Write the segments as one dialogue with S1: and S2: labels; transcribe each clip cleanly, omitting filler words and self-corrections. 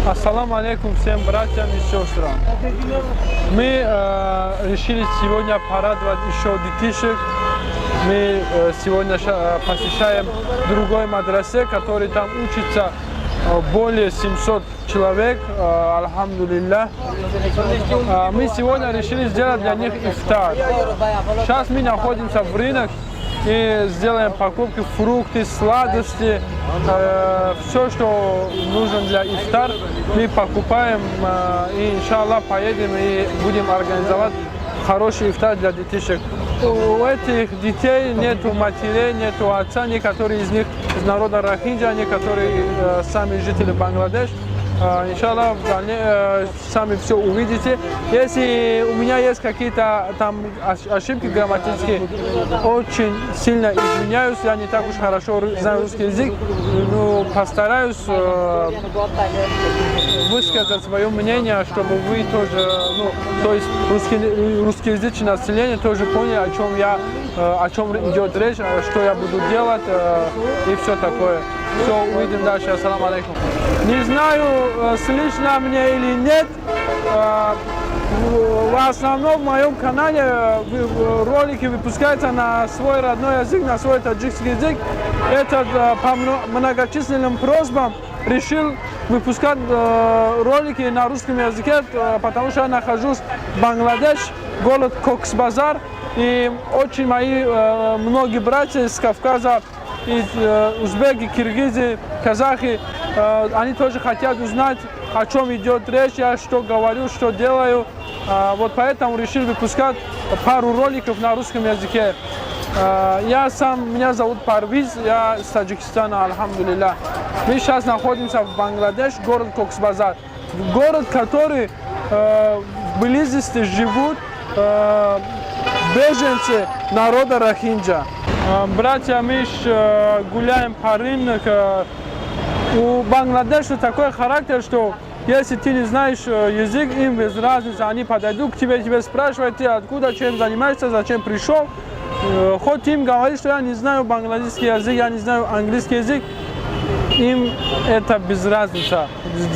S1: Ассаламу алейкум всем братьям и сестрам. Мы решили сегодня порадовать еще детишек. Мы сегодня посещаем другой мадрасе, который там учится более 700 человек, альхамдулиллах. Мы сегодня решили сделать для них ифтар. Сейчас мы находимся в рынок и сделаем покупки, фрукты, сладости, все, что нужно для ифтар, мы покупаем и, иншаллах, поедем и будем организовать хороший ифтар для детишек. У этих детей нету матерей, нету отца, некоторые из них из народа Рохинджа, некоторые сами жители Бангладеш. Иншаллах, сами все увидите. Если у меня есть какие-то там ошибки грамматические, очень сильно извиняюсь, я не так уж хорошо знаю русский язык, но постараюсь высказать свое мнение, чтобы вы тоже, то есть русскоязычное население тоже поняли, о чем идет речь, что я буду делать и все такое. Все, увидим дальше. Ассаламу алейкум. Не знаю, слышно мне или нет. В основном в моем канале ролики выпускаются на свой родной язык, на свой таджикский язык. Этот по многочисленным просьбам решил выпускать ролики на русском языке, потому что я нахожусь в Бангладеш, город Кокс-Базар, и очень мои многие братья из Кавказа, и узбеки, киргизы, казахи, они тоже хотят узнать, о чем идет речь, я что говорю, что делаю. Вот поэтому решил выпускать пару роликов на русском языке. Меня зовут Парвиз, я из Таджикистана, альхамдулиллах. Мы сейчас находимся в Бангладеш, город Кокс-Базар. Город, который в близости живут беженцы народа Рохинджа. Братья, мы гуляем по рынку. У Бангладеша такой характер, что если ты не знаешь язык, им без разницы, они подойдут к тебе, тебя спрашивают, ты откуда, чем занимаешься, зачем пришел. Хоть им говорить, что я не знаю бангладешский язык, я не знаю английский язык, им это без разницы.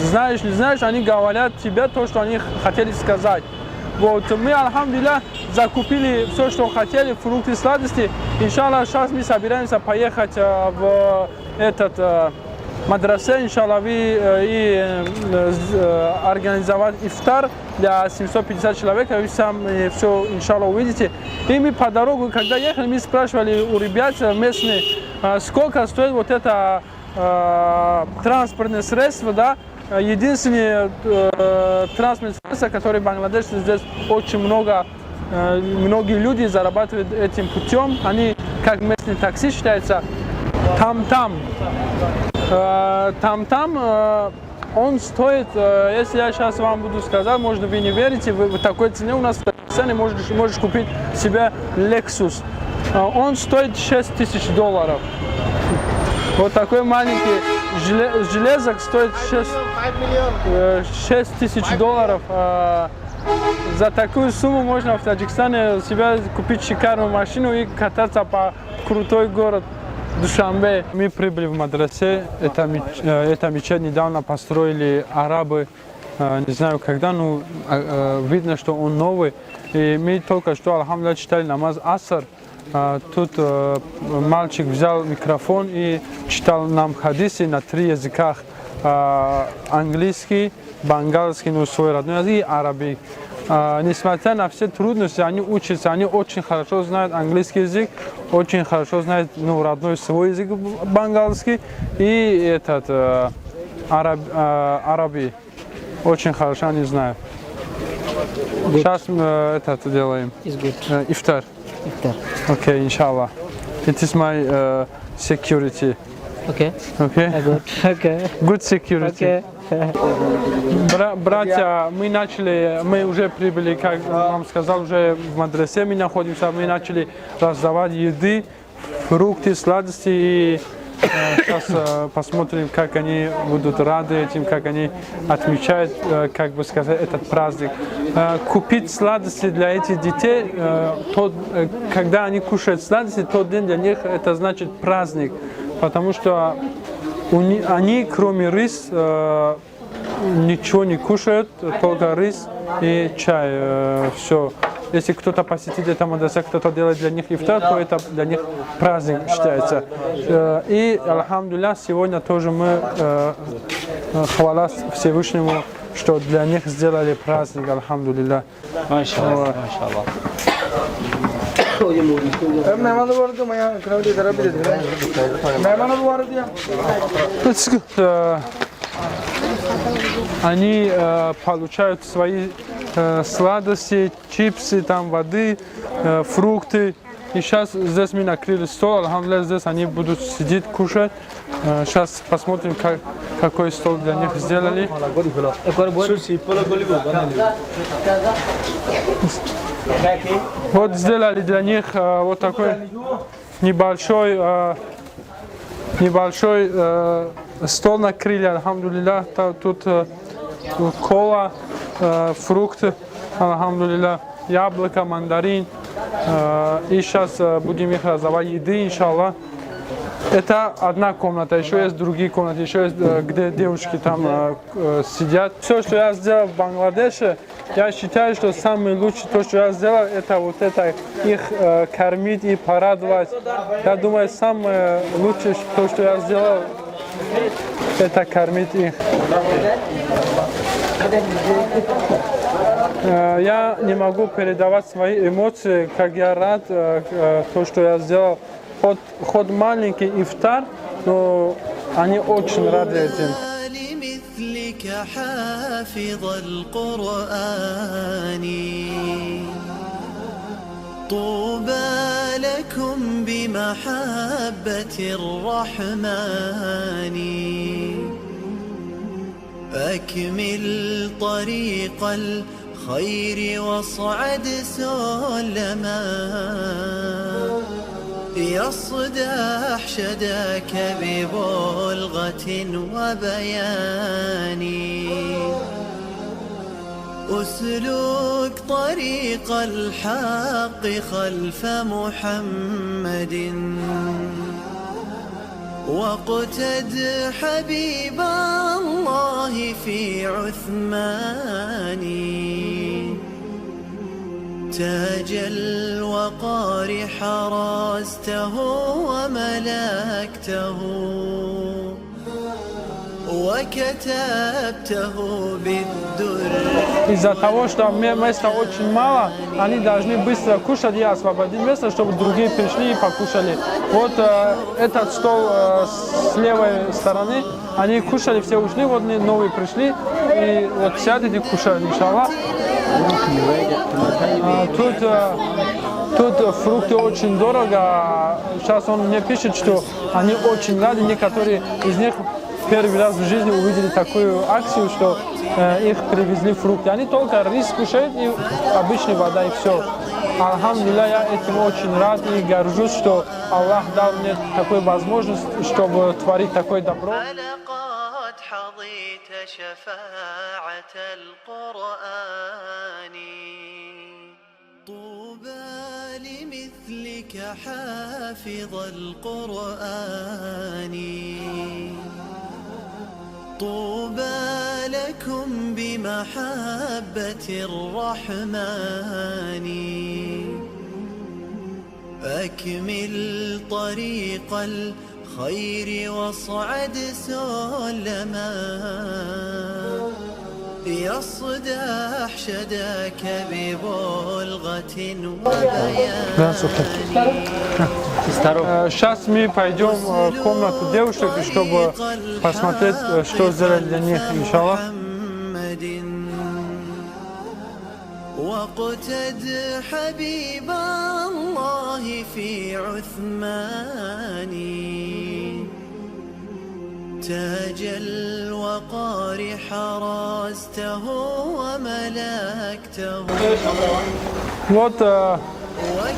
S1: Знаешь, не знаешь, они говорят тебе то, что они хотели сказать. Вот, мы, альхамдулиллах, закупили все, что хотели, фрукты, сладости. Иншаллах, сейчас мы собираемся поехать в этот мадрасе, иншаллах, и организовать ифтар для 750 человек. Вы сами все, иншаллах, увидите. И мы по дорогу, когда ехали, мы спрашивали у ребят местных, сколько стоит вот это транспортное средство, да? Единственное транспортное средство, которое в Бангладеше здесь очень многие люди зарабатывают этим путем. Они, как местные такси, считаются там-там. Там-там он стоит, если я сейчас вам буду сказать, может вы не верите, в такой цене у нас в Таджикистане можешь купить себе Lexus. Он стоит $6000. Вот такой маленький железок стоит $6000. За такую сумму можно в Таджикистане себе купить шикарную машину и кататься по крутой город Душанбе. Мы прибыли в мадрасе. Это мечеть недавно построили арабы. Не знаю когда, но видно, что он новый. И мы только что, альхамдулиллах, читали намаз аср. Тут мальчик взял микрофон и читал нам хадисы на 3 языках. Английский, бангальский, свой родной язык и арабский. Несмотря на все трудности, они учатся, они очень хорошо знают английский язык, очень хорошо знают родной свой язык бангальский и арабский. Очень хорошо они знают. Сейчас мы это делаем. Ифтар. Okay, inshallah. It is my security.
S2: Okay.
S1: Okay.
S2: Good. Okay.
S1: Good security.
S2: Okay.
S1: Братья, мы уже прибыли, как вам сказал, уже в мадрасе мы находимся, мы начали раздавать еды, фрукты, сладости и сейчас посмотрим, как они будут рады этим, как они отмечают, как бы сказать, этот праздник. Купить сладости для этих детей, когда они кушают сладости, тот день для них это значит праздник, потому что они, кроме рис, ничего не кушают, только рис и чай. Все. Если кто-то посетит это мадраса, кто-то делает для них ифтар, то это для них праздник считается. И, алхамдулилля, сегодня тоже мы хвала Всевышнему, что для них сделали праздник, алхамдулилля.
S2: Машаллах, машаллах.
S1: Они получают свои сладости, чипсы, там, воды, фрукты. И сейчас здесь мы накрыли стол, алхамдулилля, здесь они будут сидеть, кушать. Сейчас посмотрим, какой стол для них сделали. Вот сделали для них вот такой небольшой стол накрыли, алхамдулилля. Тут кола, фрукты, алхамдулилля, яблоко, мандарин. И сейчас будем их раздавать еды, иншаллах. Это одна комната, еще есть другие комнаты, еще есть, где девушки там сидят. Все, что я сделал в Бангладеше, я считаю, что самое лучшее, то, что я сделал, это вот это их кормить и порадовать. Я думаю, самое лучшее, то, что я сделал, это кормить их. Я не могу передавать свои эмоции, как я рад, то, что я сделал. Хоть маленький ифтар, но они очень рады этим.
S3: طوبى لكم بمحبة الرحمن أكمل طريق الخير واصعد سلما يصدح شداك ببلغة وبيان أسلك طريق الحق خلف محمد واقتد حبيب الله في عثمان تاج الوقار حرسته وملكته وكتبته بالدر.
S1: Из-за того, что места очень мало, они должны быстро кушать и освободить место, чтобы другие пришли и покушали. Вот этот стол с левой стороны, они кушали, все ушли, вот новые пришли, и вот сядут и кушают, иншаллах. Тут фрукты очень дорого. Сейчас он мне пишет, что они очень рады, некоторые из них первый раз в жизни увидели такую акцию, что их привезли фрукты. Они только рис кушают и обычная вода, и все. Алхамдулилля, я этим очень рад и горжусь, что Аллах дал мне такую возможность, чтобы творить такое добро.
S3: طوبى لكم بمحبة الرحمن أكمل طريق الخير واصعد سلما يصدح شداك ببلغة وبيان.
S1: Сейчас мы пойдем в комнату девушек, чтобы посмотреть, что сделали для них, иншаллах.
S3: واقتد حبيب الله في عثمان تاج الوقار حرسته وملكته.
S1: Вот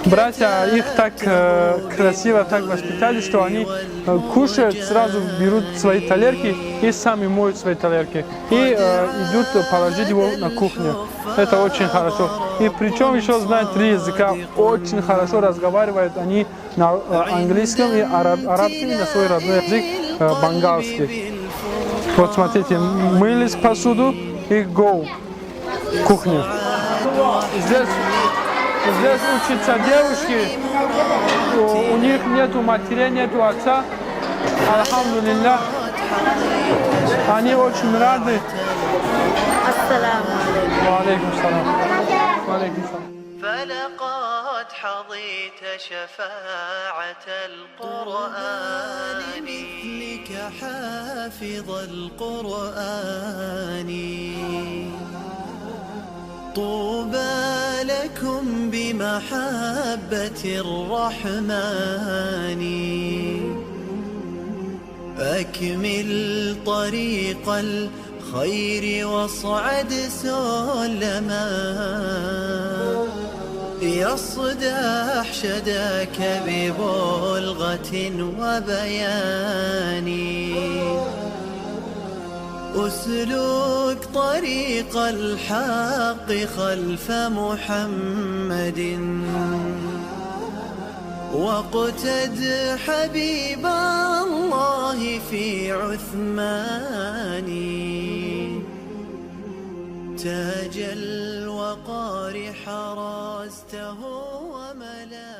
S1: братья их так красиво так воспитали, что они кушают, сразу берут свои талерки и сами моют свои талерки. И идут положить его на кухню. Это очень хорошо. И причем еще знают 3 языка. Очень хорошо разговаривают они на английском и арабском, и на свой родной язык бенгалский. Вот смотрите, мылись посуду и go кухню. Здесь учатся девушки, у них нету матери, нету отца. Алхамдулиллах, они очень рады.
S4: Ассаламу алейкум.
S1: وعليكم السلام. وعليكم السلام.
S3: فلقد حظيت شفاعة القرآن مثلك حافظ القرآن طوبى لكم بمحبة الرحمن أكمل طريق الخير واصعد سلما يصدح شداك ببلغة وبيان أسلك طريق الحق خلف محمد واقتد حبيب الله في عثمان تاج الوقار حرزته وملا